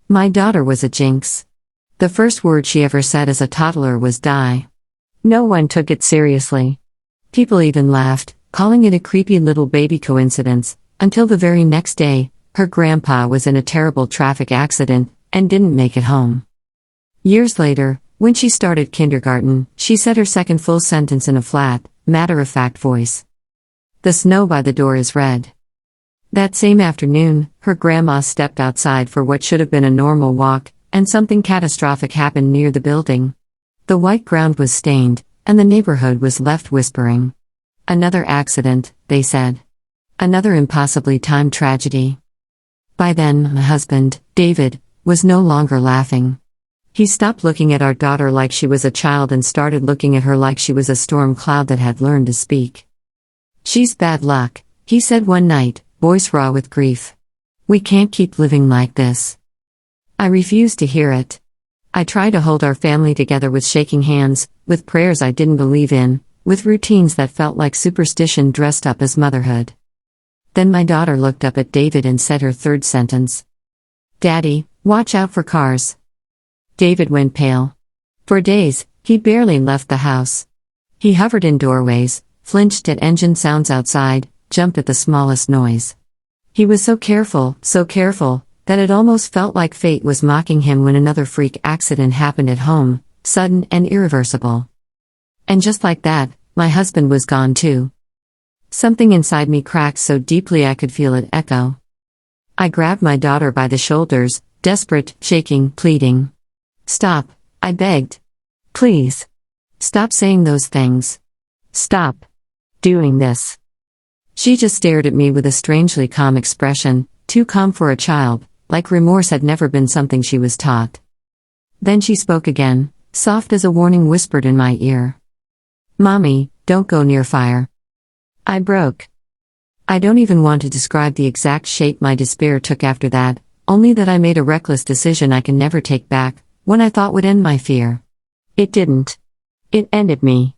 My daughter was a jinx. The first word she ever said as a toddler was die. No one took it seriously. People even laughed, calling it a creepy little baby coincidence, until the very next day, her grandpa was in a terrible traffic accident and didn't make it home. Years later, when she started kindergarten, she said her second full sentence in a flat, matter-of-fact voice. The snow by the door is red. That same afternoon, her grandma stepped outside for what should have been a normal walk, and something catastrophic happened near the building. The white ground was stained, and the neighborhood was left whispering. Another accident, they said. Another impossibly timed tragedy. By then, my husband, David, was no longer laughing. He stopped looking at our daughter like she was a child and started looking at her like she was a storm cloud that had learned to speak. She's bad luck, he said one night, voice raw with grief. We can't keep living like this. I refused to hear it. I tried to hold our family together with shaking hands, with prayers I didn't believe in, with routines that felt like superstition dressed up as motherhood. Then my daughter looked up at David and said her third sentence. Daddy, watch out for cars. David went pale. For days, he barely left the house. He hovered in doorways, flinched at engine sounds outside, jumped at the smallest noise. He was so careful, that it almost felt like fate was mocking him when another freak accident happened at home, sudden and irreversible. And just like that, my husband was gone too. Something inside me cracked so deeply I could feel it echo. I grabbed my daughter by the shoulders, desperate, shaking, pleading. Stop, I begged. Please. Stop saying those things. Stop doing this. She just stared at me with a strangely calm expression, too calm for a child, like remorse had never been something she was taught. Then she spoke again, soft as a warning whispered in my ear. Mommy, don't go near fire. I broke. I don't even want to describe the exact shape my despair took after that, only that I made a reckless decision I can never take back, when I thought would end my fear. It didn't. It ended me.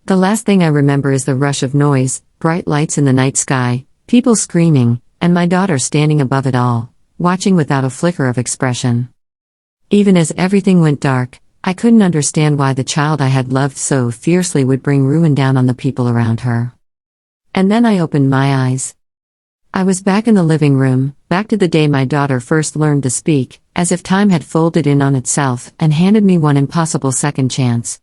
The last thing I remember is the rush of noise, bright lights in the night sky, people screaming, and my daughter standing above it all, watching without a flicker of expression. Even as everything went dark, I couldn't understand why the child I had loved so fiercely would bring ruin down on the people around her. And then I opened my eyes. I was back in the living room, back to the day my daughter first learned to speak, as if time had folded in on itself and handed me one impossible second chance.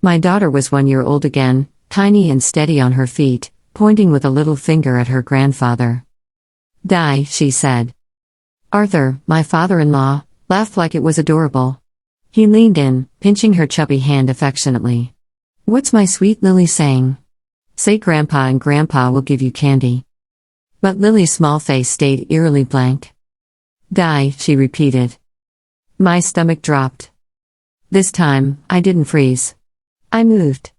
My daughter was 1 year old again, tiny and steady on her feet, pointing with a little finger at her grandfather. Die, she said. Arthur, my father-in-law, laughed like it was adorable. He leaned in, pinching her chubby hand affectionately. What's my sweet Lily saying? Say Grandpa and Grandpa will give you candy. But Lily's small face stayed eerily blank. Die, she repeated. My stomach dropped. This time, I didn't freeze. I moved.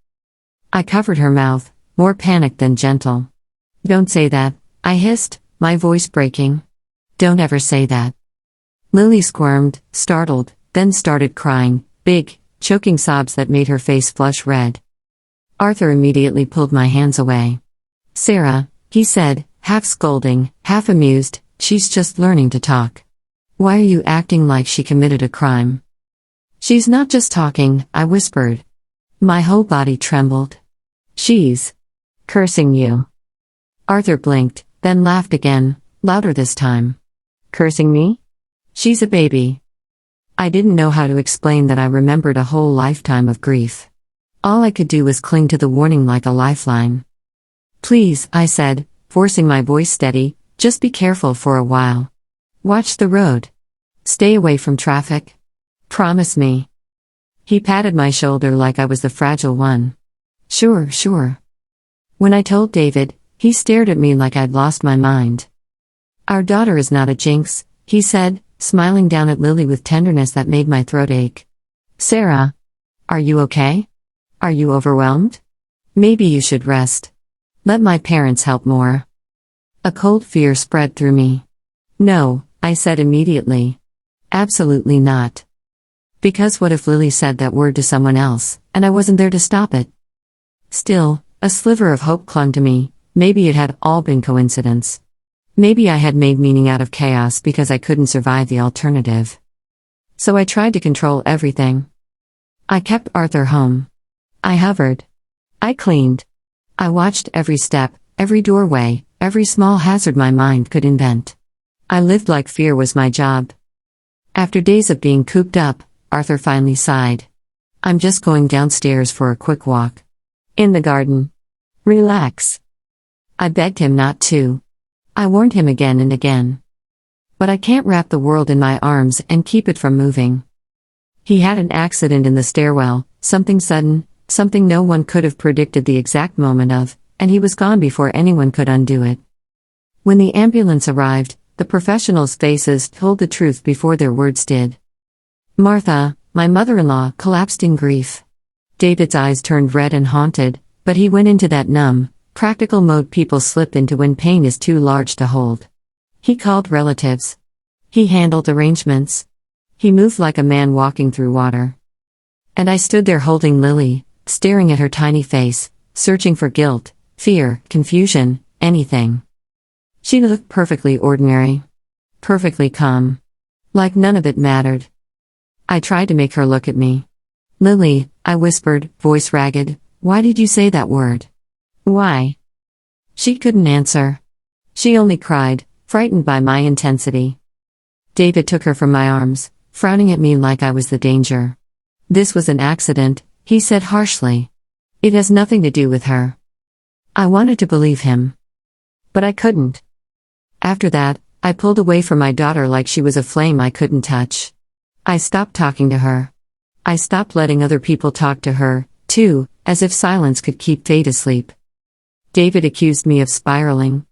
I covered her mouth, more panicked than gentle. Don't say that, I hissed, my voice breaking. Don't ever say that. Lily squirmed, startled, then started crying, big, choking sobs that made her face flush red. Arthur immediately pulled my hands away. Sarah, he said, half scolding, half amused, she's just learning to talk. Why are you acting like she committed a crime? She's not just talking, I whispered. My whole body trembled. She's cursing you. Arthur blinked, then laughed again, louder this time. Cursing me? She's a baby. I didn't know how to explain that I remembered a whole lifetime of grief. All I could do was cling to the warning like a lifeline. Please, I said, forcing my voice steady, just be careful for a while. Watch the road. Stay away from traffic. Promise me. He patted my shoulder like I was the fragile one. Sure. When I told David, he stared at me like I'd lost my mind. Our daughter is not a jinx, he said, smiling down at Lily with tenderness that made my throat ache. Sarah, are you okay? Are you overwhelmed? Maybe you should rest. Let my parents help more. A cold fear spread through me. No, I said immediately. Absolutely not. Because what if Lily said that word to someone else, and I wasn't there to stop it? Still, a sliver of hope clung to me, maybe it had all been coincidence. Maybe I had made meaning out of chaos because I couldn't survive the alternative. So I tried to control everything. I kept Arthur home. I hovered. I cleaned. I watched every step, every doorway, every small hazard my mind could invent. I lived like fear was my job. After days of being cooped up, Arthur finally sighed. I'm just going downstairs for a quick walk. In the garden. Relax. I begged him not to. I warned him again and again. But I can't wrap the world in my arms and keep it from moving. He had an accident in the stairwell, something sudden, something no one could have predicted the exact moment of, and he was gone before anyone could undo it. When the ambulance arrived, the professionals' faces told the truth before their words did. Martha, my mother-in-law, collapsed in grief. David's eyes turned red and haunted, but he went into that numb, practical mode people slip into when pain is too large to hold. He called relatives. He handled arrangements. He moved like a man walking through water. And I stood there holding Lily, staring at her tiny face, searching for guilt, fear, confusion, anything. She looked perfectly ordinary. Perfectly calm. Like none of it mattered. I tried to make her look at me. Lily, I whispered, voice ragged, why did you say that word? Why? She couldn't answer. She only cried, frightened by my intensity. David took her from my arms, frowning at me like I was the danger. This was an accident, he said harshly. It has nothing to do with her. I wanted to believe him. But I couldn't. After that, I pulled away from my daughter like she was a flame I couldn't touch. I stopped talking to her. I stopped letting other people talk to her, too, as if silence could keep fate asleep. David accused me of spiraling.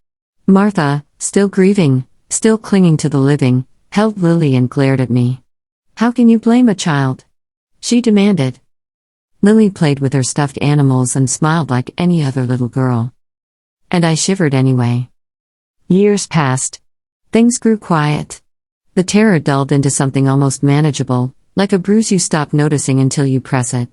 Martha, still grieving, still clinging to the living, held Lily and glared at me. How can you blame a child? She demanded. Lily played with her stuffed animals and smiled like any other little girl. And I shivered anyway. Years passed. Things grew quiet. The terror dulled into something almost manageable, like a bruise you stop noticing until you press it.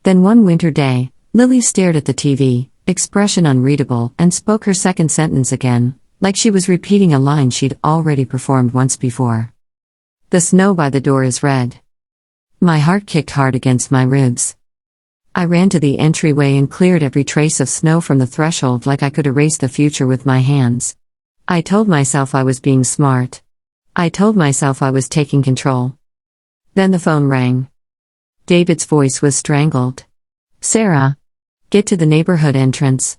Then one winter day, Lily stared at the TV, expression unreadable, and spoke her second sentence again, like she was repeating a line she'd already performed once before. The snow by the door is red. My heart kicked hard against my ribs. I ran to the entryway and cleared every trace of snow from the threshold like I could erase the future with my hands. I told myself I was being smart. I told myself I was taking control. Then the phone rang. David's voice was strangled. Sarah. Get to the neighborhood entrance.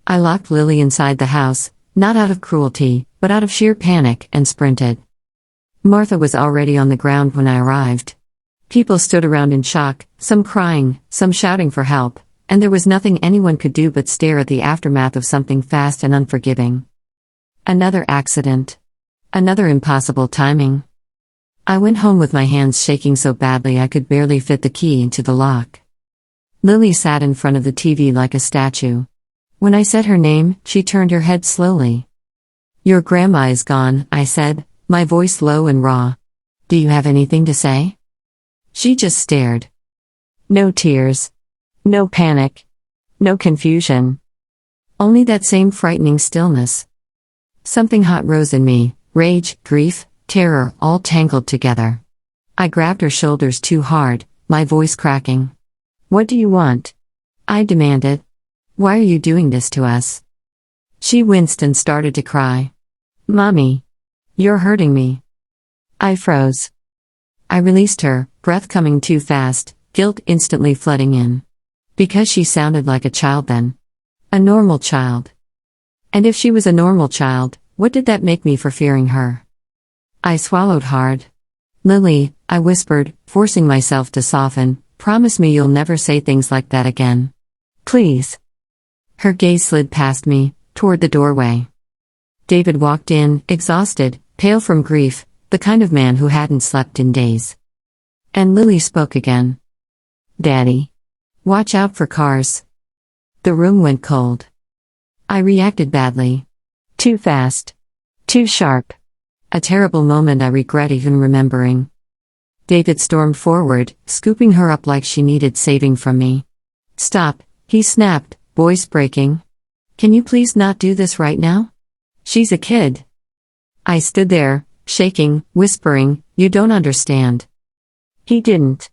I locked Lily inside the house, not out of cruelty, but out of sheer panic, and sprinted. Martha was already on the ground when I arrived. People stood around in shock, some crying, some shouting for help, and there was nothing anyone could do but stare at the aftermath of something fast and unforgiving. Another accident. Another impossible timing. I went home with my hands shaking so badly I could barely fit the key into the lock. Lily sat in front of the TV like a statue. When I said her name, she turned her head slowly. Your grandma is gone, I said, my voice low and raw. Do you have anything to say? She just stared. No tears. No panic. No confusion. Only that same frightening stillness. Something hot rose in me, rage, grief, terror, all tangled together. I grabbed her shoulders too hard, my voice cracking. What do you want? I demanded. Why are you doing this to us? She winced and started to cry. Mommy. You're hurting me. I froze. I released her, breath coming too fast, guilt instantly flooding in. Because she sounded like a child then. A normal child. And if she was a normal child, what did that make me for fearing her? I swallowed hard. Lily, I whispered, forcing myself to soften, promise me you'll never say things like that again. Please. Her gaze slid past me, toward the doorway. David walked in, exhausted, pale from grief, the kind of man who hadn't slept in days. And Lily spoke again. Daddy. Watch out for cars. The room went cold. I reacted badly. Too fast. Too sharp. A terrible moment I regret even remembering. David stormed forward, scooping her up like she needed saving from me. Stop, he snapped, voice breaking. Can you please not do this right now? She's a kid. I stood there, shaking, whispering, "You don't understand." He didn't.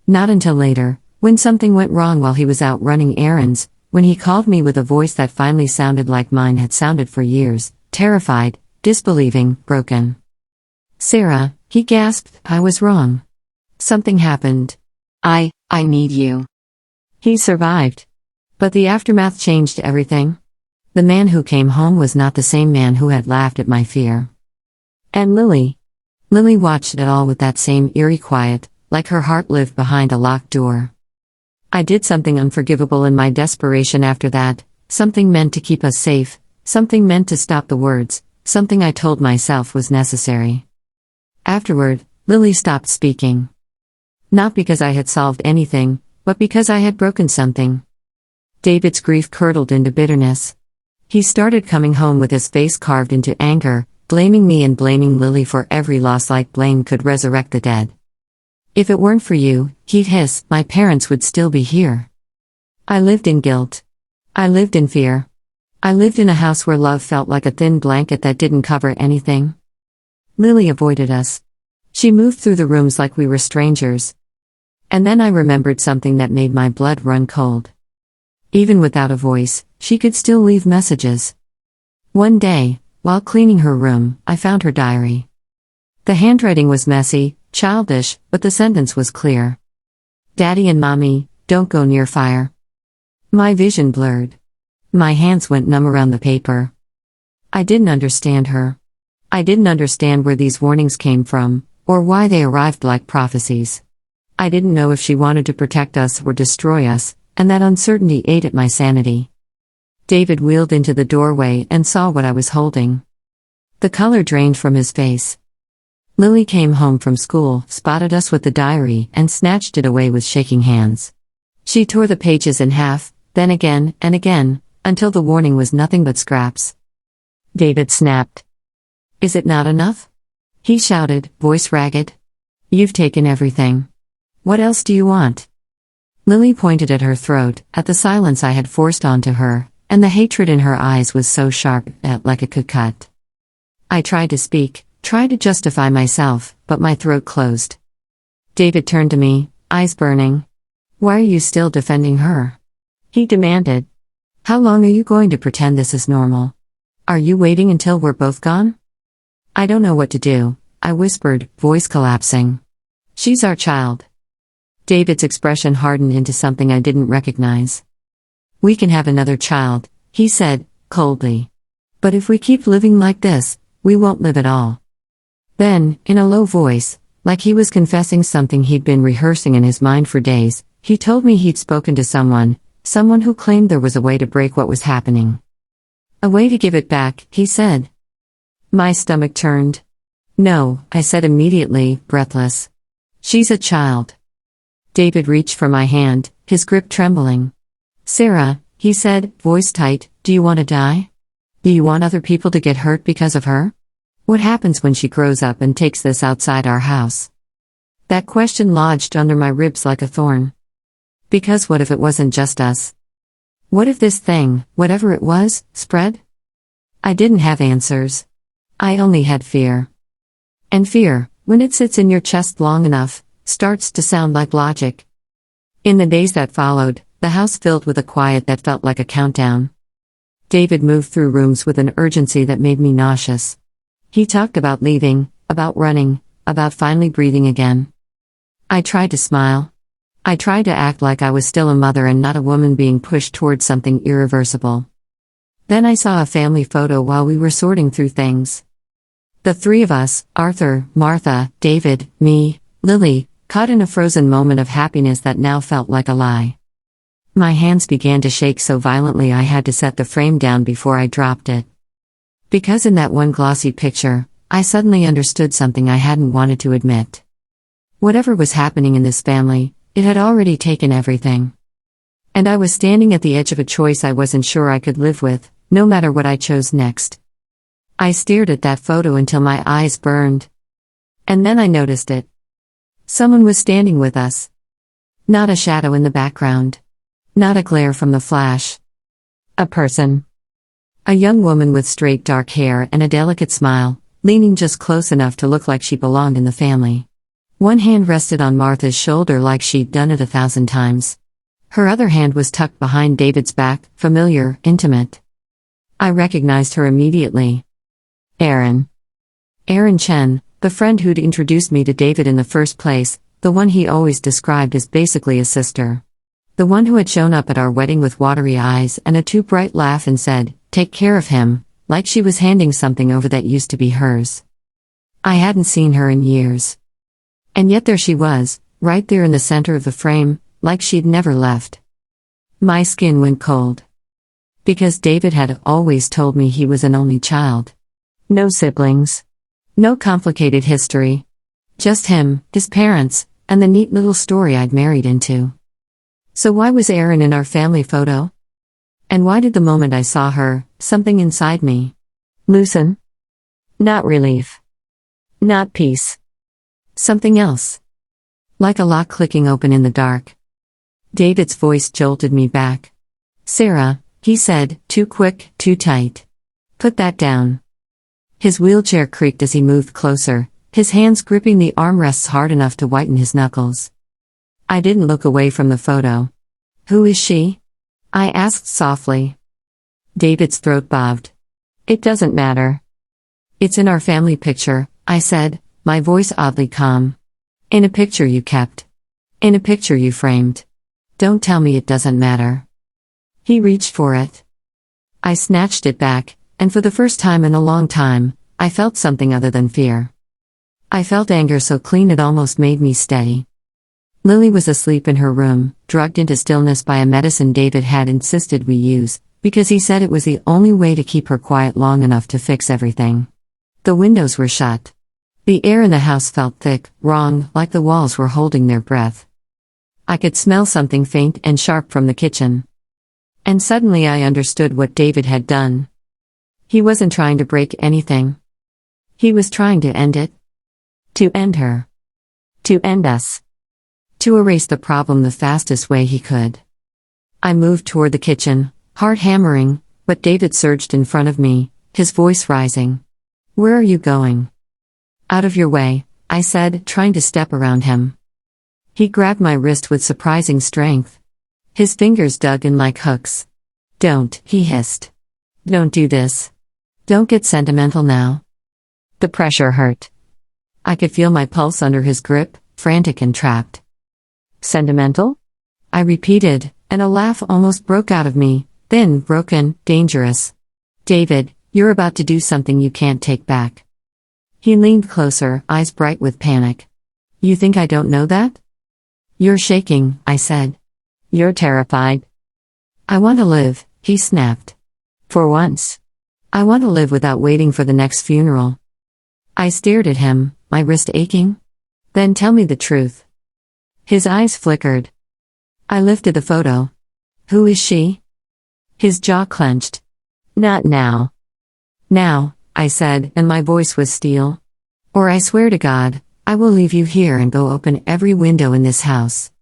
Not until later, when something went wrong while he was out running errands, when he called me with a voice that finally sounded like mine had sounded for years, terrified, disbelieving, broken. "Sarah," he gasped, "I was wrong. Something happened. I need you." He survived. But the aftermath changed everything. The man who came home was not the same man who had laughed at my fear. And Lily. Lily watched it all with that same eerie quiet, like her heart lived behind a locked door. I did something unforgivable in my desperation after that, something meant to keep us safe, something meant to stop the words, something I told myself was necessary. Afterward, Lily stopped speaking. Not because I had solved anything, but because I had broken something. David's grief curdled into bitterness. He started coming home with his face carved into anger, blaming me and blaming Lily for every loss like blame could resurrect the dead. "If it weren't for you," he'd hiss, "my parents would still be here." I lived in guilt. I lived in fear. I lived in a house where love felt like a thin blanket that didn't cover anything. Lily avoided us. She moved through the rooms like we were strangers. And then I remembered something that made my blood run cold. Even without a voice, she could still leave messages. One day, while cleaning her room, I found her diary. The handwriting was messy, childish, but the sentence was clear. "Daddy and Mommy, don't go near fire." My vision blurred. My hands went numb around the paper. I didn't understand her. I didn't understand where these warnings came from, or why they arrived like prophecies. I didn't know if she wanted to protect us or destroy us, and that uncertainty ate at my sanity. David wheeled into the doorway and saw what I was holding. The color drained from his face. Lily came home from school, spotted us with the diary, and snatched it away with shaking hands. She tore the pages in half, then again and again, until the warning was nothing but scraps. David snapped. "Is it not enough?" he shouted, voice ragged. "You've taken everything. What else do you want?" Lily pointed at her throat, at the silence I had forced onto her, and the hatred in her eyes was so sharp that like it could cut. I tried to speak, tried to justify myself, but my throat closed. David turned to me, eyes burning. "Why are you still defending her?" he demanded. "How long are you going to pretend this is normal? Are you waiting until we're both gone?" "I don't know what to do," I whispered, voice collapsing. "She's our child." David's expression hardened into something I didn't recognize. "We can have another child," he said, coldly. "But if we keep living like this, we won't live at all." Then, in a low voice, like he was confessing something he'd been rehearsing in his mind for days, he told me he'd spoken to someone who claimed there was a way to break what was happening. "A way to give it back," he said. My stomach turned. "No," I said immediately, breathless. "She's a child." David reached for my hand, his grip trembling. "Sarah," he said, voice tight, "do you want to die? Do you want other people to get hurt because of her? What happens when she grows up and takes this outside our house?" That question lodged under my ribs like a thorn. Because what if it wasn't just us? What if this thing, whatever it was, spread? I didn't have answers. I only had fear. And fear, when it sits in your chest long enough, starts to sound like logic. In the days that followed, the house filled with a quiet that felt like a countdown. David moved through rooms with an urgency that made me nauseous. He talked about leaving, about running, about finally breathing again. I tried to smile. I tried to act like I was still a mother and not a woman being pushed towards something irreversible. Then I saw a family photo while we were sorting through things. The three of us, Arthur, Martha, David, me, Lily, caught in a frozen moment of happiness that now felt like a lie. My hands began to shake so violently I had to set the frame down before I dropped it. Because in that one glossy picture, I suddenly understood something I hadn't wanted to admit. Whatever was happening in this family, it had already taken everything. And I was standing at the edge of a choice I wasn't sure I could live with, no matter what I chose next. I stared at that photo until my eyes burned. And then I noticed it. Someone was standing with us. Not a shadow in the background. Not a glare from the flash. A person. A young woman with straight dark hair and a delicate smile, leaning just close enough to look like she belonged in the family. One hand rested on Martha's shoulder like she'd done it 1,000 times. Her other hand was tucked behind David's back, familiar, intimate. I recognized her immediately. Erin. Erin Chen, the friend who'd introduced me to David in the first place, the one he always described as basically a sister. The one who had shown up at our wedding with watery eyes and a too bright laugh and said, "Take care of him," like she was handing something over that used to be hers. I hadn't seen her in years. And yet there she was, right there in the center of the frame, like she'd never left. My skin went cold. Because David had always told me he was an only child. No siblings. No complicated history. Just him, his parents, and the neat little story I'd married into. So why was Erin in our family photo? And why did the moment I saw her, something inside me loosen? Not relief. Not peace. Something else. Like a lock clicking open in the dark. David's voice jolted me back. "Sarah," he said, too quick, too tight. "Put that down." His wheelchair creaked as he moved closer, his hands gripping the armrests hard enough to whiten his knuckles. I didn't look away from the photo. "Who is she?" I asked softly. David's throat bobbed. "It doesn't matter. It's in our family picture," I said, my voice oddly calm. "In a picture you kept. In a picture you framed. Don't tell me it doesn't matter." He reached for it. I snatched it back, and for the first time in a long time, I felt something other than fear. I felt anger so clean it almost made me steady. Lily was asleep in her room, drugged into stillness by a medicine David had insisted we use, because he said it was the only way to keep her quiet long enough to fix everything. The windows were shut. The air in the house felt thick, wrong, like the walls were holding their breath. I could smell something faint and sharp from the kitchen. And suddenly I understood what David had done. He wasn't trying to break anything. He was trying to end it. To end her. To end us. To erase the problem the fastest way he could. I moved toward the kitchen, heart hammering, but David surged in front of me, his voice rising. "Where are you going?" "Out of your way," I said, trying to step around him. He grabbed my wrist with surprising strength. His fingers dug in like hooks. "Don't," he hissed. "Don't do this. Don't get sentimental now." The pressure hurt. I could feel my pulse under his grip, frantic and trapped. "Sentimental?" I repeated, and a laugh almost broke out of me, thin, broken, dangerous. "David, you're about to do something you can't take back." He leaned closer, eyes bright with panic. "You think I don't know that?" "You're shaking," I said. "You're terrified." "I want to live," he snapped. "For once. I want to live without waiting for the next funeral." I stared at him, my wrist aching. "Then tell me the truth." His eyes flickered. I lifted the photo. "Who is she?" His jaw clenched. "Not now." "Now," I said, and my voice was steel. "Or I swear to God, I will leave you here and go open every window in this house."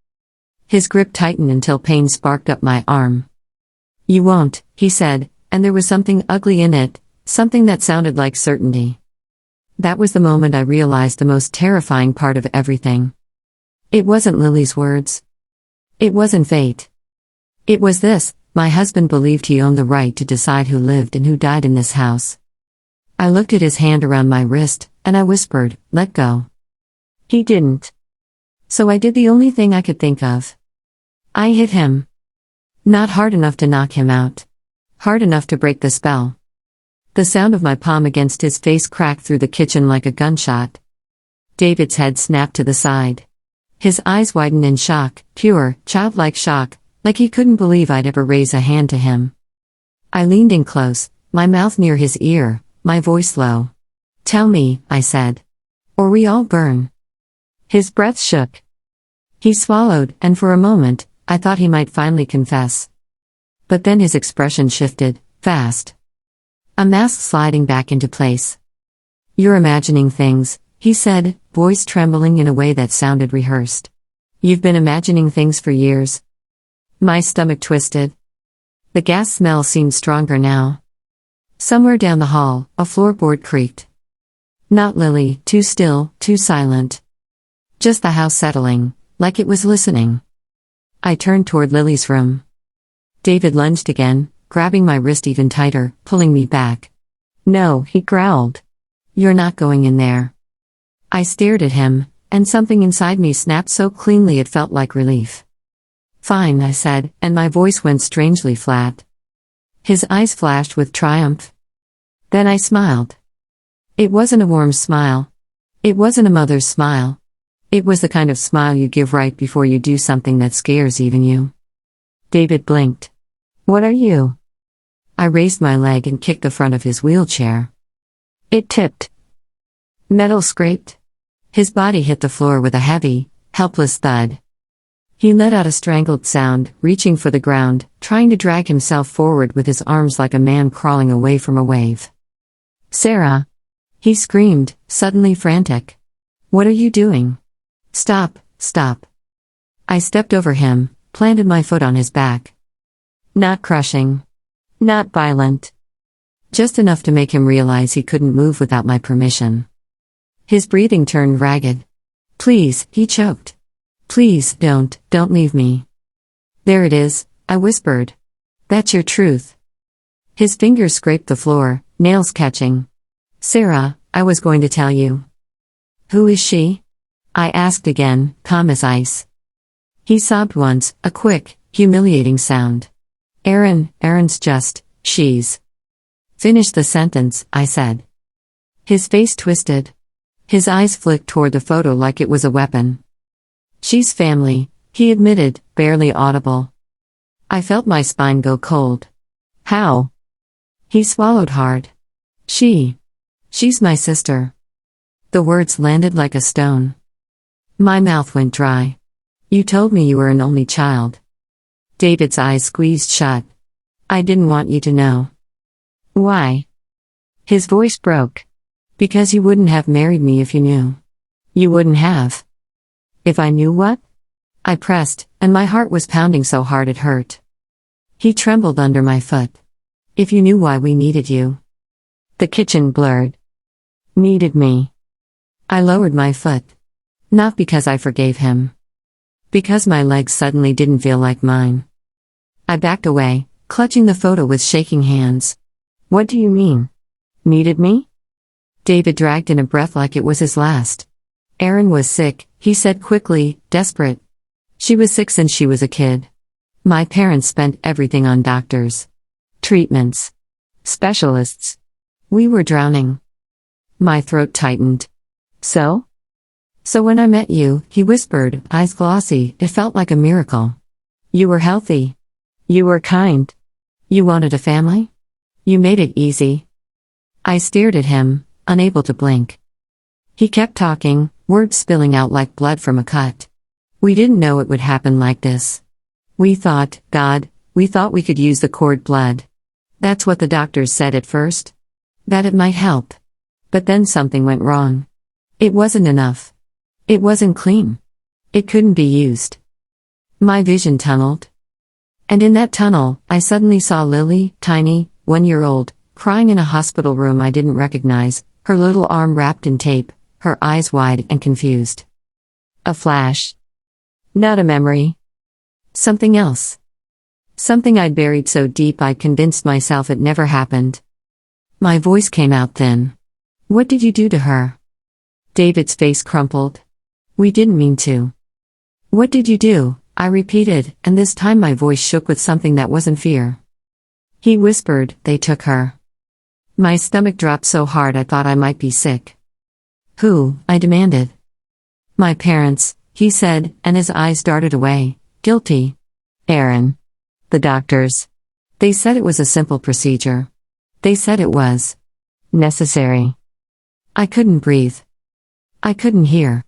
His grip tightened until pain sparked up my arm. "You won't," he said, and there was something ugly in it, something that sounded like certainty. That was the moment I realized the most terrifying part of everything. It wasn't Lily's words. It wasn't fate. It was this: my husband believed he owned the right to decide who lived and who died in this house. I looked at his hand around my wrist, and I whispered, "Let go." He didn't. So I did the only thing I could think of. I hit him. Not hard enough to knock him out. Hard enough to break the spell. The sound of my palm against his face cracked through the kitchen like a gunshot. David's head snapped to the side. His eyes widened in shock, pure, childlike shock, like he couldn't believe I'd ever raise a hand to him. I leaned in close, my mouth near his ear, my voice low. "Tell me," I said. "Or we all burn." His breath shook. He swallowed, and for a moment, I thought he might finally confess. But then his expression shifted, fast. A mask sliding back into place. "You're imagining things," he said, voice trembling in a way that sounded rehearsed. "You've been imagining things for years." My stomach twisted. The gas smell seemed stronger now. Somewhere down the hall, a floorboard creaked. Not Lily, too still, too silent. Just the house settling, like it was listening. I turned toward Lily's room. David lunged again, grabbing my wrist even tighter, pulling me back. No, he growled. You're not going in there. I stared at him, and something inside me snapped so cleanly it felt like relief. Fine, I said, and my voice went strangely flat. His eyes flashed with triumph. Then I smiled. It wasn't a warm smile. It wasn't a mother's smile. It was the kind of smile you give right before you do something that scares even you. David blinked. What are you? I raised my leg and kicked the front of his wheelchair. It tipped. Metal scraped. His body hit the floor with a heavy, helpless thud. He let out a strangled sound, reaching for the ground, trying to drag himself forward with his arms like a man crawling away from a wave. Sarah! He screamed, suddenly frantic. What are you doing? Stop, stop. I stepped over him, planted my foot on his back. Not crushing. Not violent. Just enough to make him realize he couldn't move without my permission. His breathing turned ragged. Please, he choked. Please, don't leave me. There it is, I whispered. That's your truth. His fingers scraped the floor, nails catching. Sarah, I was going to tell you. Who is she? I asked again, calm as ice. He sobbed once, a quick, humiliating sound. Erin's just, she's. Finish the sentence, I said. His face twisted. His eyes flicked toward the photo like it was a weapon. She's family, he admitted, barely audible. I felt my spine go cold. How? He swallowed hard. She's my sister. The words landed like a stone. My mouth went dry. You told me you were an only child. David's eyes squeezed shut. I didn't want you to know. Why? His voice broke. Because you wouldn't have married me if you knew. You wouldn't have. If I knew what? I pressed, and my heart was pounding so hard it hurt. He trembled under my foot. If you knew why we needed you. The kitchen blurred. Needed me. I lowered my foot. Not because I forgave him. Because my legs suddenly didn't feel like mine. I backed away, clutching the photo with shaking hands. What do you mean? Needed me? David dragged in a breath like it was his last. Erin was sick, he said quickly, desperate. She was sick since she was a kid. My parents spent everything on doctors. Treatments. Specialists. We were drowning. My throat tightened. So when I met you, he whispered, eyes glossy, it felt like a miracle. You were healthy. You were kind. You wanted a family? You made it easy. I stared at him, unable to blink. He kept talking, words spilling out like blood from a cut. We didn't know it would happen like this. We thought we could use the cord blood. That's what the doctors said at first. That it might help. But then something went wrong. It wasn't enough. It wasn't clean. It couldn't be used. My vision tunneled. And in that tunnel, I suddenly saw Lily, tiny, 1-year-old, crying in a hospital room I didn't recognize, her little arm wrapped in tape, her eyes wide and confused. A flash. Not a memory. Something else. Something I'd buried so deep I'd convinced myself it never happened. My voice came out thin. What did you do to her? David's face crumpled. We didn't mean to. What did you do? I repeated, and this time my voice shook with something that wasn't fear. He whispered, they took her. My stomach dropped so hard I thought I might be sick. Who? I demanded. My parents, he said, and his eyes darted away, guilty. Erin. The doctors. They said it was a simple procedure. They said it was necessary. I couldn't breathe. I couldn't hear.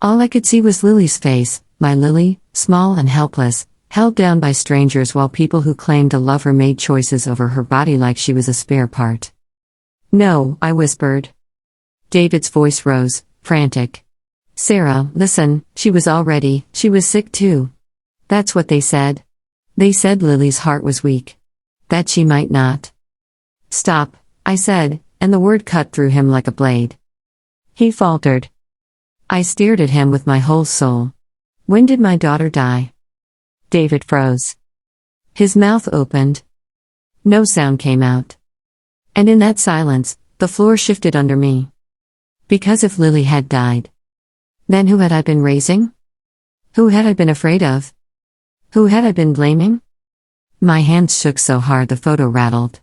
All I could see was Lily's face, my Lily, small and helpless, held down by strangers while people who claimed to love her made choices over her body like she was a spare part. No, I whispered. David's voice rose, frantic. Sarah, listen, she was sick too. That's what they said. They said Lily's heart was weak. That she might not. Stop, I said, and the word cut through him like a blade. He faltered. I stared at him with my whole soul. When did my daughter die? David froze. His mouth opened. No sound came out. And in that silence, the floor shifted under me. Because if Lily had died, then who had I been raising? Who had I been afraid of? Who had I been blaming? My hands shook so hard the photo rattled.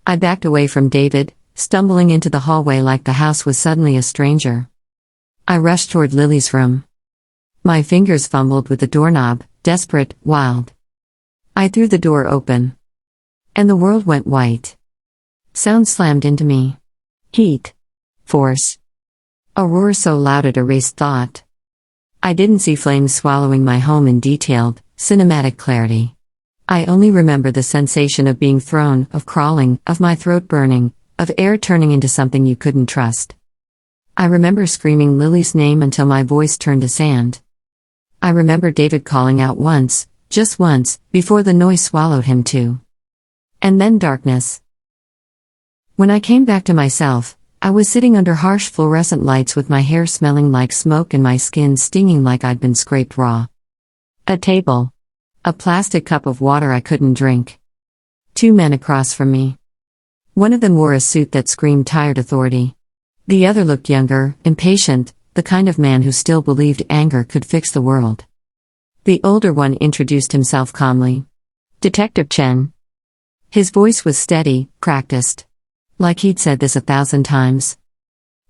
I backed away from David, stumbling into the hallway like the house was suddenly a stranger. I rushed toward Lily's room. My fingers fumbled with the doorknob, desperate, wild. I threw the door open. And the world went white. Sound slammed into me. Heat. Force. A roar so loud it erased thought. I didn't see flames swallowing my home in detailed, cinematic clarity. I only remember the sensation of being thrown, of crawling, of my throat burning, of air turning into something you couldn't trust. I remember screaming Lily's name until my voice turned to sand. I remember David calling out once, just once, before the noise swallowed him too. And then darkness. When I came back to myself, I was sitting under harsh fluorescent lights with my hair smelling like smoke and my skin stinging like I'd been scraped raw. A table. A plastic cup of water I couldn't drink. 2 men across from me. One of them wore a suit that screamed tired authority. The other looked younger, impatient, the kind of man who still believed anger could fix the world. The older one introduced himself calmly. Detective Chen. His voice was steady, practiced. Like he'd said this 1,000 times.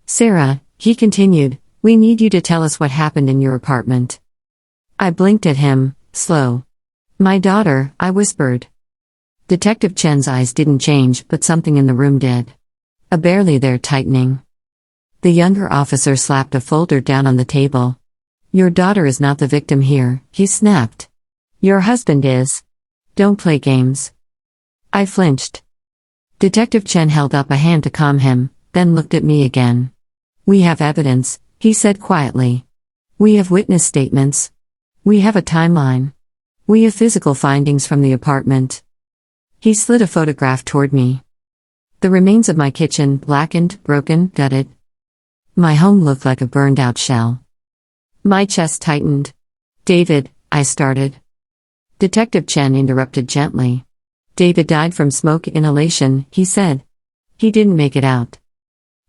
Sarah, he continued, we need you to tell us what happened in your apartment. I blinked at him, slow. My daughter, I whispered. Detective Chen's eyes didn't change, but something in the room did. A barely there tightening. The younger officer slapped a folder down on the table. Your daughter is not the victim here, he snapped. Your husband is. Don't play games. I flinched. Detective Chen held up a hand to calm him, then looked at me again. We have evidence, he said quietly. We have witness statements. We have a timeline. We have physical findings from the apartment. He slid a photograph toward me. The remains of my kitchen, blackened, broken, gutted. My home looked like a burned-out shell. My chest tightened. David, I started. Detective Chen interrupted gently. David died from smoke inhalation, he said. He didn't make it out.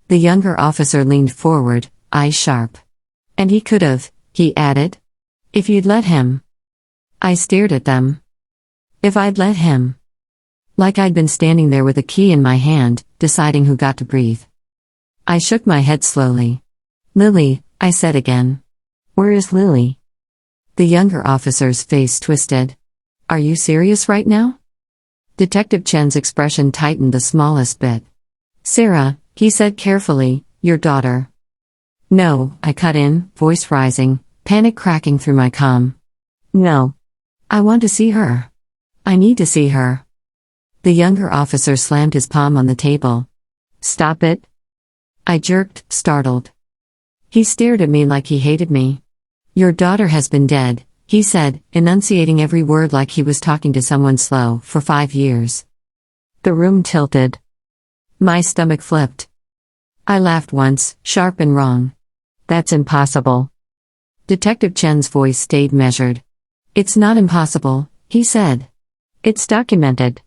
The younger officer leaned forward, eyes sharp. And he could have, he added. If you'd let him. I stared at them. If I'd let him. Like I'd been standing there with a key in my hand, deciding who got to breathe. I shook my head slowly. Lily, I said again. Where is Lily? The younger officer's face twisted. Are you serious right now? Detective Chen's expression tightened the smallest bit. Sarah, he said carefully, your daughter. No, I cut in, voice rising, panic cracking through my comm. No. I want to see her. I need to see her. The younger officer slammed his palm on the table. Stop it. I jerked, startled. He stared at me like he hated me. Your daughter has been dead, he said, enunciating every word like he was talking to someone slow, for 5 years. The room tilted. My stomach flipped. I laughed once, sharp and wrong. That's impossible. Detective Chen's voice stayed measured. It's not impossible, he said. It's documented.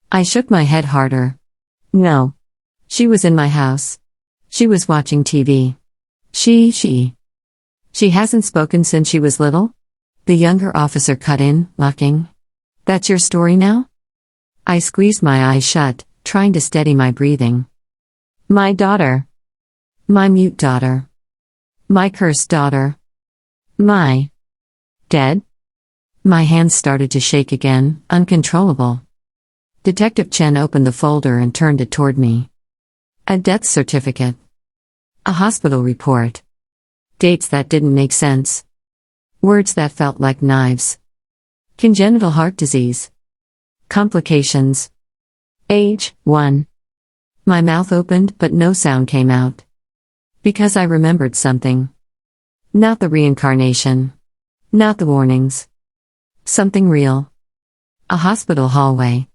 I shook my head harder. No. She was in my house. She was watching TV. She hasn't spoken since she was little? The younger officer cut in, mocking. That's your story now? I squeezed my eyes shut, trying to steady my breathing. My daughter. My mute daughter. My cursed daughter. My. Dead? My hands started to shake again, uncontrollable. Detective Chen opened the folder and turned it toward me. A death certificate. A hospital report. Dates that didn't make sense. Words that felt like knives. Congenital heart disease. Complications. Age, 1. My mouth opened, but no sound came out. Because I remembered something. Not the reincarnation. Not the warnings. Something real. A hospital hallway.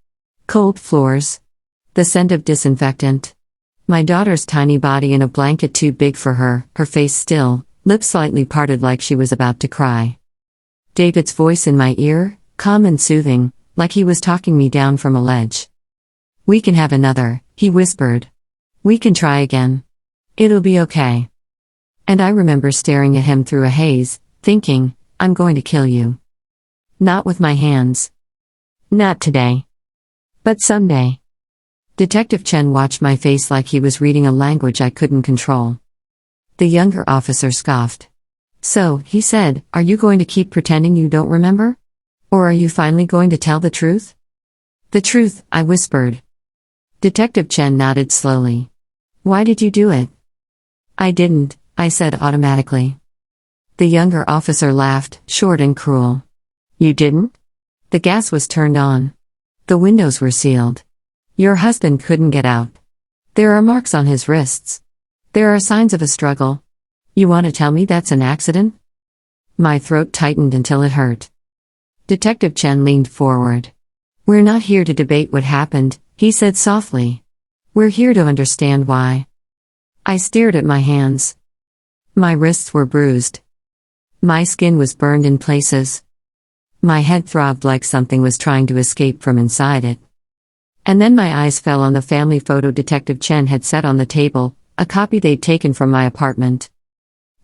Cold floors. The scent of disinfectant. My daughter's tiny body in a blanket too big for her, her face still, lips slightly parted like she was about to cry. David's voice in my ear, calm and soothing, like he was talking me down from a ledge. "We can have another," he whispered. "We can try again. It'll be okay." And I remember staring at him through a haze, thinking, I'm going to kill you. Not with my hands. Not today. But someday. Detective Chen watched my face like he was reading a language I couldn't control. The younger officer scoffed. "So," he said, "are you going to keep pretending you don't remember? Or are you finally going to tell the truth?" "The truth," I whispered. Detective Chen nodded slowly. "Why did you do it?" "I didn't," I said automatically. The younger officer laughed, short and cruel. "You didn't? The gas was turned on. The windows were sealed. Your husband couldn't get out. There are marks on his wrists. There are signs of a struggle. You want to tell me that's an accident?" My throat tightened until it hurt. Detective Chen leaned forward. "We're not here to debate what happened," he said softly. "We're here to understand why." I stared at my hands. My wrists were bruised. My skin was burned in places. My head throbbed like something was trying to escape from inside it. And then my eyes fell on the family photo Detective Chen had set on the table, a copy they'd taken from my apartment.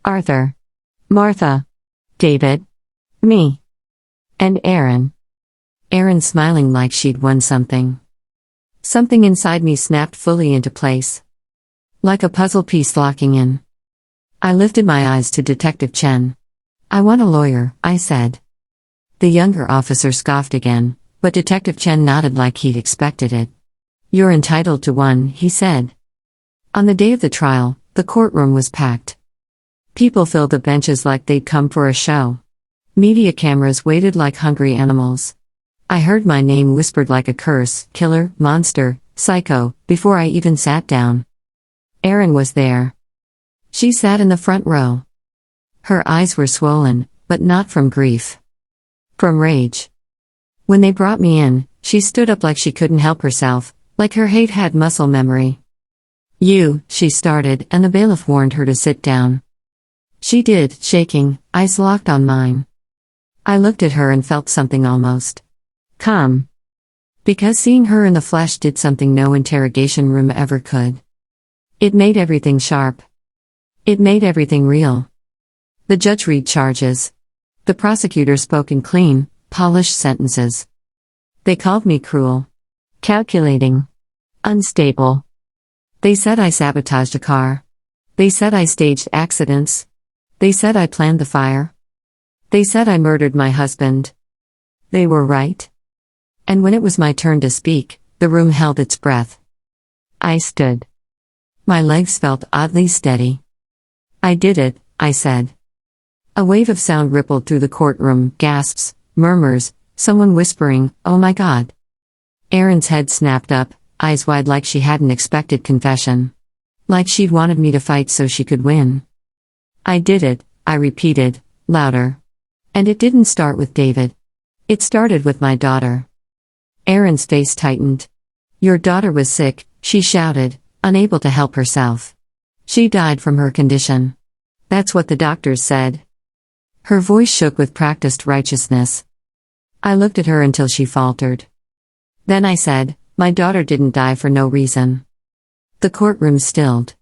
Arthur. Martha. David. Me. And Aaron. Aaron smiling like she'd won something. Something inside me snapped fully into place. Like a puzzle piece locking in. I lifted my eyes to Detective Chen. "I want a lawyer," I said. The younger officer scoffed again, but Detective Chen nodded like he'd expected it. "You're entitled to one," he said. On the day of the trial, the courtroom was packed. People filled the benches like they'd come for a show. Media cameras waited like hungry animals. I heard my name whispered like a curse, killer, monster, psycho, before I even sat down. Erin was there. She sat in the front row. Her eyes were swollen, but not from grief. From rage. When they brought me in, she stood up like she couldn't help herself, like her hate had muscle memory. "You," she started, and the bailiff warned her to sit down. She did, shaking, eyes locked on mine. I looked at her and felt something almost calm. Because seeing her in the flesh did something no interrogation room ever could. It made everything sharp. It made everything real. The judge read charges. The prosecutor spoke in clean, polished sentences. They called me cruel, calculating, unstable. They said I sabotaged a car. They said I staged accidents. They said I planned the fire. They said I murdered my husband. They were right. And when it was my turn to speak, the room held its breath. I stood. My legs felt oddly steady. "I did it," I said. A wave of sound rippled through the courtroom, gasps, murmurs, someone whispering, "Oh my God." Erin's head snapped up, eyes wide like she hadn't expected confession. Like she'd wanted me to fight so she could win. "I did it," I repeated, louder. "And it didn't start with David. It started with my daughter." Erin's face tightened. "Your daughter was sick," she shouted, unable to help herself. "She died from her condition. That's what the doctors said." Her voice shook with practiced righteousness. I looked at her until she faltered. Then I said, "My daughter didn't die for no reason." The courtroom stilled.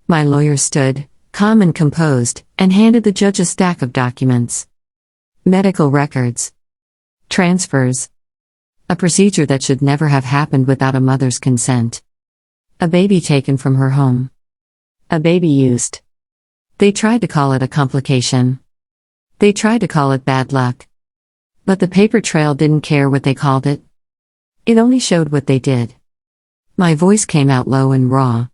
My lawyer stood, calm and composed, and handed the judge a stack of documents. Medical records. Transfers. A procedure that should never have happened without a mother's consent. A baby taken from her home. A baby used. They tried to call it a complication. They tried to call it bad luck. But the paper trail didn't care what they called it. It only showed what they did. My voice came out low and raw.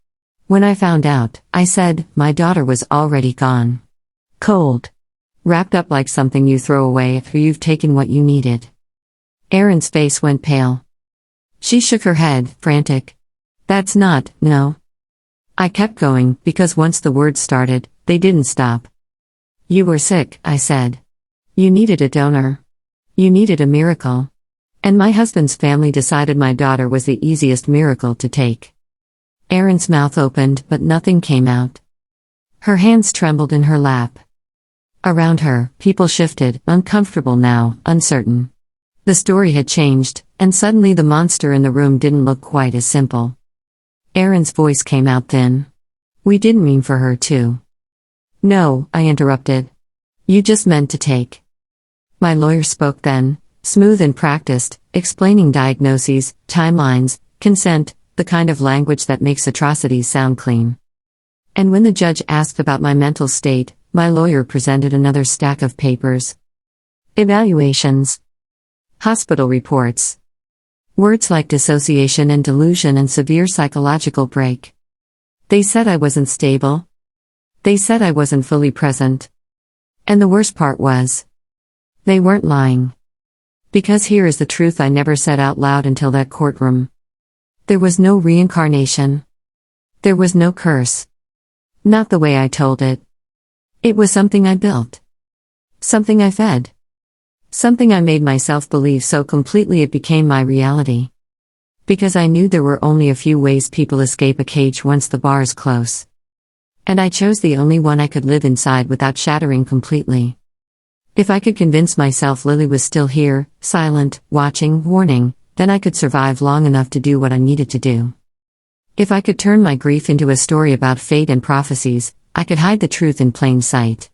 When I found out, I said, my daughter was already gone. Cold. Wrapped up like something you throw away after you've taken what you needed. Erin's face went pale. She shook her head, frantic. "That's not, no." I kept going, because once the words started, they didn't stop. "You were sick," I said. "You needed a donor. You needed a miracle. And my husband's family decided my daughter was the easiest miracle to take. Erin's mouth opened, but nothing came out. Her hands trembled in her lap. Around her, people shifted, uncomfortable now, uncertain. The story had changed, and suddenly the monster in the room didn't look quite as simple. Erin's voice came out thin. We didn't mean for her to. No, I interrupted. You just meant to take. My lawyer spoke then, smooth and practiced, explaining diagnoses, timelines, consent, the kind of language that makes atrocities sound clean. And when the judge asked about my mental state, my lawyer presented another stack of papers. Evaluations. Hospital reports. Words like dissociation and delusion and severe psychological break. They said I wasn't stable. They said I wasn't fully present. And the worst part was, they weren't lying. Because here is the truth I never said out loud until that courtroom. There was no reincarnation. There was no curse. Not the way I told it. It was something I built. Something I fed. Something I made myself believe so completely it became my reality. Because I knew there were only a few ways people escape a cage once the bars close. And I chose the only one I could live inside without shattering completely. If I could convince myself Lily was still here, silent, watching, warning, then I could survive long enough to do what I needed to do. If I could turn my grief into a story about fate and prophecies, I could hide the truth in plain sight.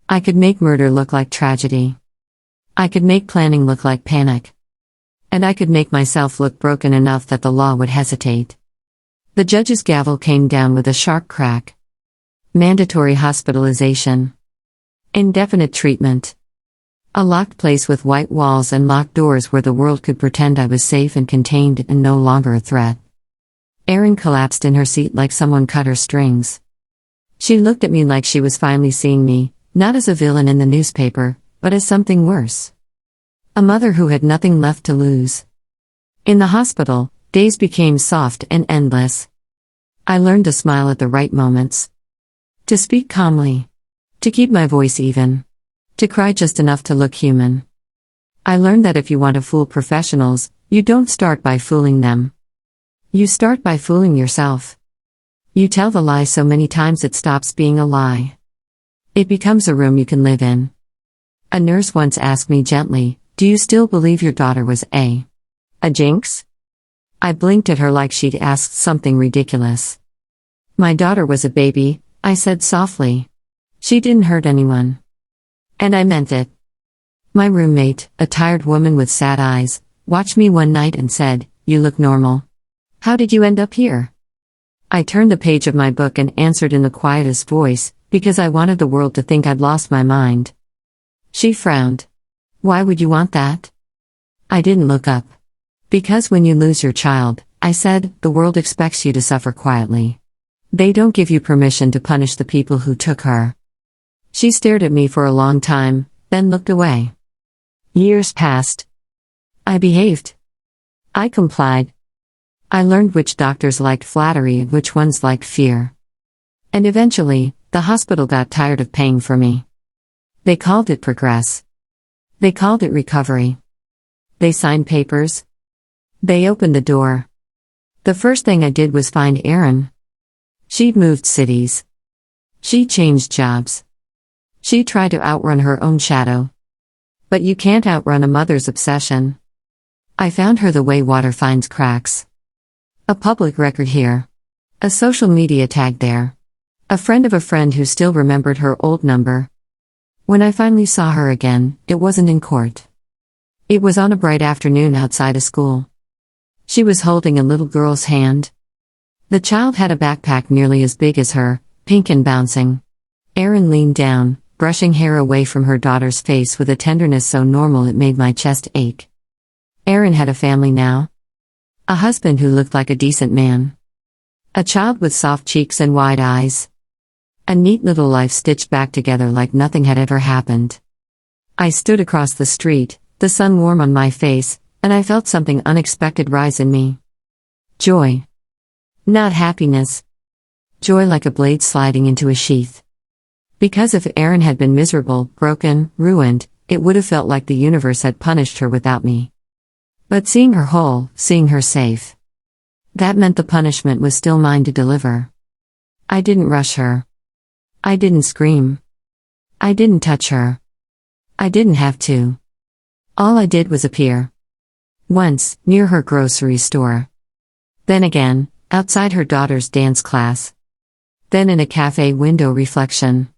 I could make murder look like tragedy. I could make planning look like panic. And I could make myself look broken enough that the law would hesitate. The judge's gavel came down with a sharp crack. Mandatory hospitalization. Indefinite treatment. A locked place with white walls and locked doors where the world could pretend I was safe and contained and no longer a threat. Erin collapsed in her seat like someone cut her strings. She looked at me like she was finally seeing me, not as a villain in the newspaper, but as something worse. A mother who had nothing left to lose. In the hospital, days became soft and endless. I learned to smile at the right moments. To speak calmly. To keep my voice even. To cry just enough to look human. I learned that if you want to fool professionals, you don't start by fooling them. You start by fooling yourself. You tell the lie so many times it stops being a lie. It becomes a room you can live in. A nurse once asked me gently, "Do you still believe your daughter was a jinx?" I blinked at her like she'd asked something ridiculous. "My daughter was a baby," I said softly. "She didn't hurt anyone." And I meant it. My roommate, a tired woman with sad eyes, watched me one night and said, "You look normal. How did you end up here?" I turned the page of my book and answered in the quietest voice, because I wanted the world to think I'd lost my mind. She frowned. "Why would you want that?" I didn't look up. "Because when you lose your child," I said, "the world expects you to suffer quietly. They don't give you permission to punish the people who took her." She stared at me for a long time, then looked away. Years passed. I behaved. I complied. I learned which doctors liked flattery and which ones liked fear. And eventually, the hospital got tired of paying for me. They called it progress. They called it recovery. They signed papers. They opened the door. The first thing I did was find Erin. She'd moved cities. She changed jobs. She tried to outrun her own shadow. But you can't outrun a mother's obsession. I found her the way water finds cracks. A public record here. A social media tag there. A friend of a friend who still remembered her old number. When I finally saw her again, it wasn't in court. It was on a bright afternoon outside a school. She was holding a little girl's hand. The child had a backpack nearly as big as her, pink and bouncing. Erin leaned down, brushing hair away from her daughter's face with a tenderness so normal it made my chest ache. Erin had a family now. A husband who looked like a decent man. A child with soft cheeks and wide eyes. A neat little life stitched back together like nothing had ever happened. I stood across the street, the sun warm on my face, and I felt something unexpected rise in me. Joy. Not happiness. Joy like a blade sliding into a sheath. Because if Erin had been miserable, broken, ruined, it would have felt like the universe had punished her without me. But seeing her whole, seeing her safe, that meant the punishment was still mine to deliver. I didn't rush her. I didn't scream. I didn't touch her. I didn't have to. All I did was appear. Once, near her grocery store. Then again, outside her daughter's dance class. Then in a cafe window reflection.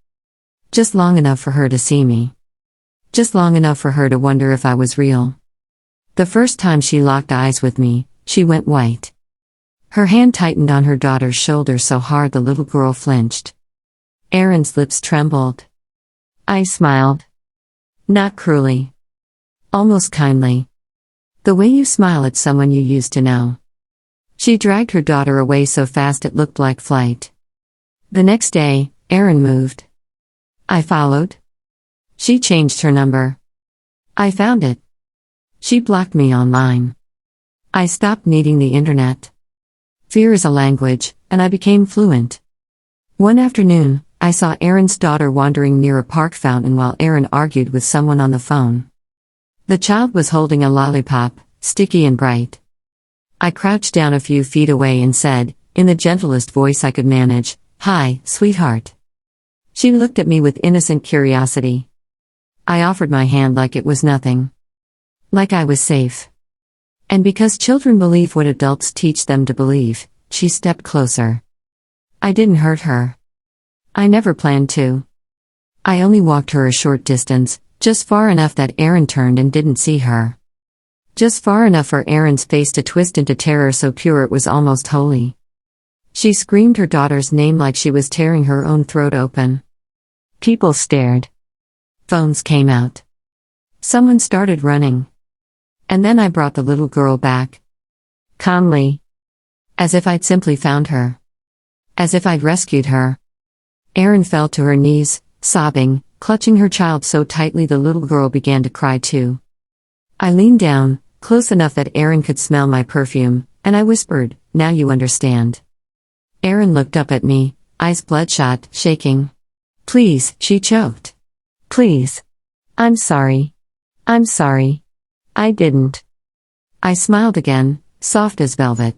Just long enough for her to see me. Just long enough for her to wonder if I was real. The first time she locked eyes with me, she went white. Her hand tightened on her daughter's shoulder so hard the little girl flinched. Erin's lips trembled. I smiled. Not cruelly. Almost kindly. The way you smile at someone you used to know. She dragged her daughter away so fast it looked like flight. The next day, Erin moved. I followed. She changed her number. I found it. She blocked me online. I stopped needing the internet. Fear is a language, and I became fluent. One afternoon, I saw Erin's daughter wandering near a park fountain while Erin argued with someone on the phone. The child was holding a lollipop, sticky and bright. I crouched down a few feet away and said, in the gentlest voice I could manage, "Hi, sweetheart." She looked at me with innocent curiosity. I offered my hand like it was nothing. Like I was safe. And because children believe what adults teach them to believe, she stepped closer. I didn't hurt her. I never planned to. I only walked her a short distance, just far enough that Erin turned and didn't see her. Just far enough for Erin's face to twist into terror so pure it was almost holy. She screamed her daughter's name like she was tearing her own throat open. People stared. Phones came out. Someone started running. And then I brought the little girl back. Calmly. As if I'd simply found her. As if I'd rescued her. Erin fell to her knees, sobbing, clutching her child so tightly the little girl began to cry too. I leaned down, close enough that Erin could smell my perfume, and I whispered, "Now you understand." Erin looked up at me, eyes bloodshot, shaking. "Please," she choked. "Please. I'm sorry. I'm sorry. I didn't." I smiled again, soft as velvet.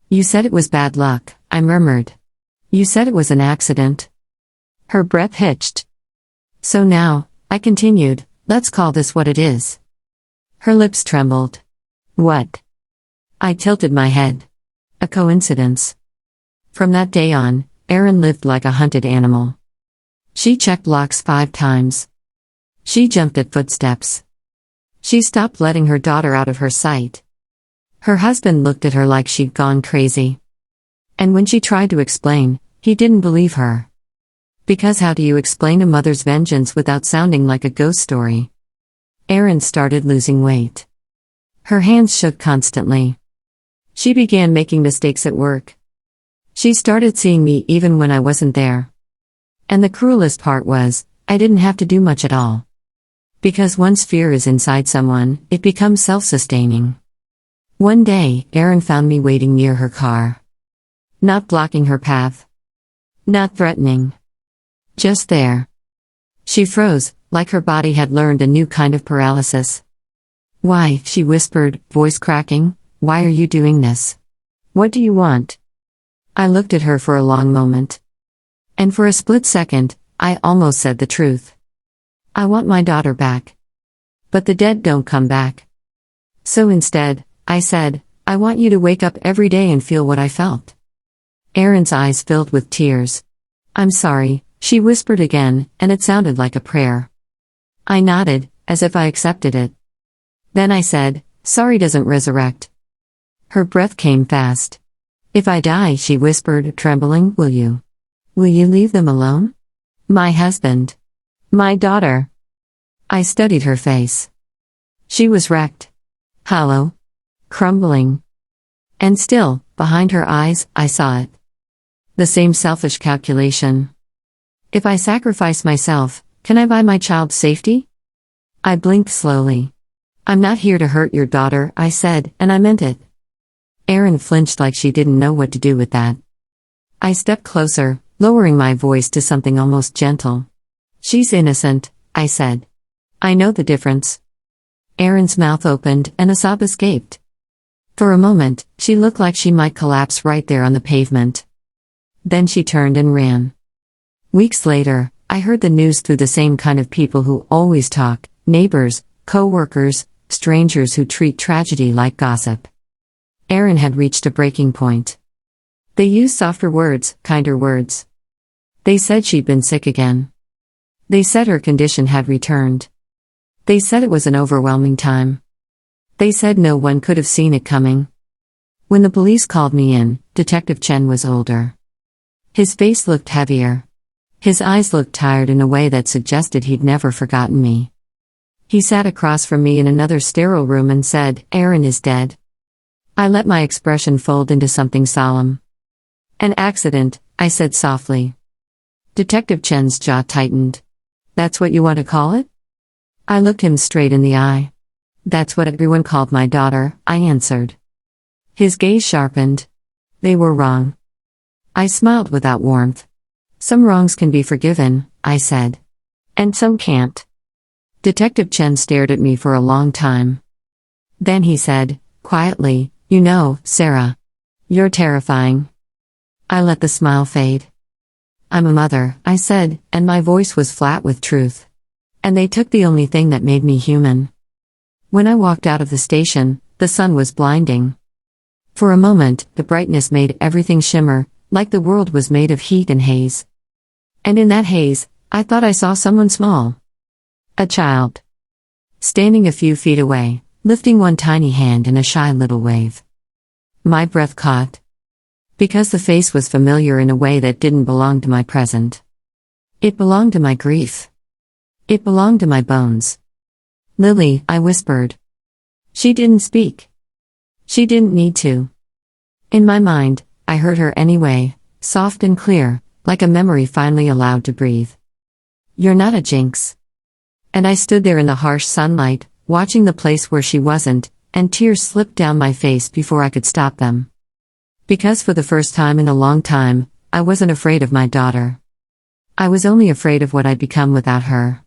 "You said it was bad luck," I murmured. "You said it was an accident." Her breath hitched. "So now," I continued, "let's call this what it is." Her lips trembled. "What?" I tilted my head. "A coincidence." From that day on, Erin lived like a hunted animal. She checked locks 5 times. She jumped at footsteps. She stopped letting her daughter out of her sight. Her husband looked at her like she'd gone crazy. And when she tried to explain, he didn't believe her. Because how do you explain a mother's vengeance without sounding like a ghost story? Erin started losing weight. Her hands shook constantly. She began making mistakes at work. She started seeing me even when I wasn't there. And the cruelest part was, I didn't have to do much at all. Because once fear is inside someone, it becomes self-sustaining. One day, Erin found me waiting near her car. Not blocking her path. Not threatening. Just there. She froze, like her body had learned a new kind of paralysis. "Why?" she whispered, voice cracking. "Why are you doing this? What do you want?" I looked at her for a long moment. And for a split second, I almost said the truth. I want my daughter back. But the dead don't come back. So instead, I said, I want you to wake up every day and feel what I felt. Erin's eyes filled with tears. "I'm sorry," she whispered again, and it sounded like a prayer. I nodded, as if I accepted it. Then I said, "Sorry doesn't resurrect." Her breath came fast. "If I die," she whispered, trembling, "will you? Will you leave them alone? My husband. My daughter." I studied her face. She was wrecked. Hollow. Crumbling. And still, behind her eyes, I saw it. The same selfish calculation. If I sacrifice myself, can I buy my child's safety? I blinked slowly. "I'm not here to hurt your daughter," I said, and I meant it. Erin flinched like she didn't know what to do with that. I stepped closer, lowering my voice to something almost gentle. "She's innocent," I said. "I know the difference." Erin's mouth opened and a sob escaped. For a moment, she looked like she might collapse right there on the pavement. Then she turned and ran. Weeks later, I heard the news through the same kind of people who always talk: neighbors, co-workers, strangers who treat tragedy like gossip. Erin had reached a breaking point. They used softer words, kinder words. They said she'd been sick again. They said her condition had returned. They said it was an overwhelming time. They said no one could have seen it coming. When the police called me in, Detective Chen was older. His face looked heavier. His eyes looked tired in a way that suggested he'd never forgotten me. He sat across from me in another sterile room and said, "Erin is dead." I let my expression fold into something solemn. "An accident," I said softly. Detective Chen's jaw tightened. "That's what you want to call it?" I looked him straight in the eye. "That's what everyone called my daughter," I answered. His gaze sharpened. "They were wrong." I smiled without warmth. "Some wrongs can be forgiven," I said. "And some can't." Detective Chen stared at me for a long time. Then he said, quietly, "You know, Sarah, you're terrifying." I let the smile fade. "I'm a mother," I said, and my voice was flat with truth. "And they took the only thing that made me human." When I walked out of the station, the sun was blinding. For a moment, the brightness made everything shimmer, like the world was made of heat and haze. And in that haze, I thought I saw someone small. A child. Standing a few feet away, lifting one tiny hand in a shy little wave. My breath caught. Because the face was familiar in a way that didn't belong to my present. It belonged to my grief. It belonged to my bones. "Lily," I whispered. She didn't speak. She didn't need to. In my mind, I heard her anyway, soft and clear, like a memory finally allowed to breathe. "You're not a jinx." And I stood there in the harsh sunlight, watching the place where she wasn't, and tears slipped down my face before I could stop them. Because for the first time in a long time, I wasn't afraid of my daughter. I was only afraid of what I'd become without her.